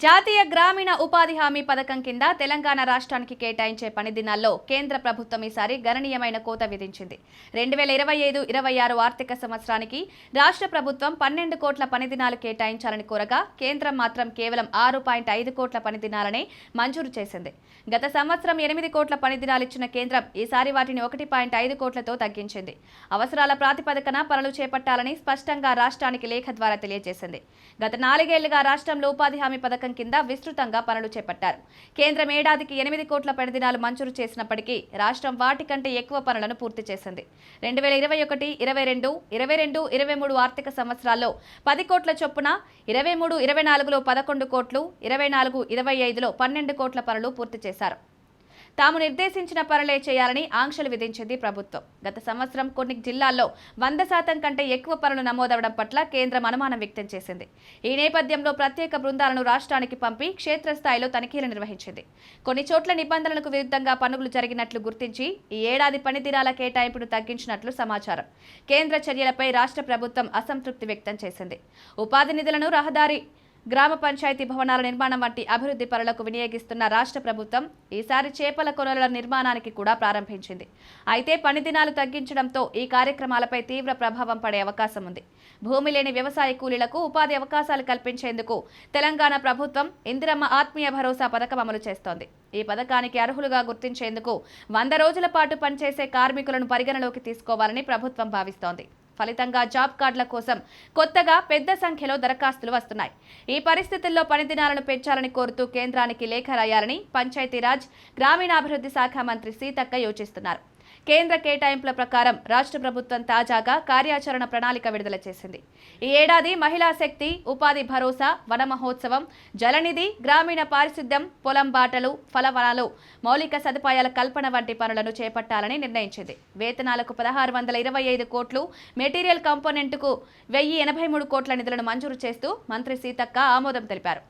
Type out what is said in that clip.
జాతీయ గ్రామీణ ఉపాధి హామీ పథకం కింద తెలంగాణ రాష్ట్రానికి కేటాయించే పని దినాల్లో కేంద్ర ప్రభుత్వం ఈసారి గణనీయమైన కోత విధించింది. 2025-26 ఆర్థిక సంవత్సరానికి రాష్ట్ర ప్రభుత్వం 12 కోట్ల పని దినాలు కేటాయించాలని కోరగా కేంద్రం మాత్రం కేవలం 6.5 కోట్ల పని దినాలనే మంజూరు చేసింది. గత సంవత్సరం 8 కోట్ల పని దినాలు ఇచ్చిన కేంద్రం ఈసారి వాటిని 1.5 కోట్లతో తగ్గించింది. అవసరాల ప్రాతిపదికన పనులు చేపట్టాలని స్పష్టంగా రాష్ట్రానికి లేఖ ద్వారా తెలియజేసింది. గత 4 ఏళ్లుగా రాష్ట్రంలో ఉపాధి హామీ పథకం కింద విస్తృతంగా పనులు చేపట్టారు. కేంద్రం ఏడాదికి 8 కోట్ల పని దినాలు మంజూరు చేసినప్పటికీ రాష్ట్రం వాటికంటే ఎక్కువ పనులను పూర్తి చేసింది. 2021, 22, 22, 23 ఆర్థిక సంవత్సరాల్లో 10 కోట్ల చొప్పున 23, 24లో 11 కోట్లు, 24, 25లో 12 కోట్ల పనులు పూర్తి చేశారు. తాము నిర్దేశించిన పనులే చేయాలని ఆంక్షలు విధించింది ప్రభుత్వం. గత సంవత్సరం కొన్ని జిల్లాల్లో 100% కంటే ఎక్కువ పనులు నమోదవడం పట్ల కేంద్రం అనుమానం వ్యక్తం చేసింది. ఈ నేపథ్యంలో ప్రత్యేక బృందాలను రాష్ట్రానికి పంపి క్షేత్రస్థాయిలో తనిఖీలు నిర్వహించింది. కొన్ని చోట్ల నిబంధనలకు విరుద్ధంగా పనులు జరిగినట్లు గుర్తించి ఈ ఏడాది పని దినాల కేటాయింపును తగ్గించినట్లు సమాచారం. కేంద్ర చర్యలపై రాష్ట్ర ప్రభుత్వం అసంతృప్తి వ్యక్తం చేసింది. ఉపాధి నిధులను రహదారి, గ్రామ పంచాయతీ భవనాల నిర్మాణం వంటి అభివృద్ధి పనులకు వినియోగిస్తున్న రాష్ట్ర ప్రభుత్వం ఈసారి చేపల కొనల నిర్మాణానికి కూడా ప్రారంభించింది. అయితే పని దినాలు తగ్గించడంతో ఈ కార్యక్రమాలపై తీవ్ర ప్రభావం పడే అవకాశం ఉంది. భూమి లేని వ్యవసాయ కూలీలకు ఉపాధి అవకాశాలు కల్పించేందుకు తెలంగాణ ప్రభుత్వం ఇందిరమ్మ ఆత్మీయ భరోసా పథకం అమలు చేస్తోంది. ఈ పథకానికి అర్హులుగా గుర్తించేందుకు 100 రోజుల పాటు పనిచేసే కార్మికులను పరిగణలోకి తీసుకోవాలని ప్రభుత్వం భావిస్తోంది. ఫలితంగా జాబ్ కార్డుల కోసం కొత్తగా పెద్ద సంఖ్యలో దరఖాస్తులు వస్తున్నాయి. ఈ పరిస్థితుల్లో పని దినాలను పెంచాలని కోరుతూ కేంద్రానికి లేఖ రాయాలని పంచాయతీరాజ్, గ్రామీణాభివృద్ధి శాఖ మంత్రి సీతక్క యోచిస్తున్నారు. కేంద్ర కేటాయింపుల ప్రకారం రాష్ట్ర ప్రభుత్వం తాజాగా కార్యాచరణ ప్రణాళిక విడుదల చేసింది. ఈ ఏడాది మహిళా శక్తి, ఉపాధి భరోసా, వన మహోత్సవం, జలనిధి, గ్రామీణ పారిశుద్ధ్యం, పొలం బాటలు, ఫలవనాలు, మౌలిక సదుపాయాల కల్పన వంటి పనులను చేపట్టాలని నిర్ణయించింది. వేతనాలకు 1625 కోట్లు, మెటీరియల్ కాంపోనెంట్కు 1083 కోట్ల నిధులను మంజూరు చేస్తూ మంత్రి సీతక్క ఆమోదం తెలిపారు.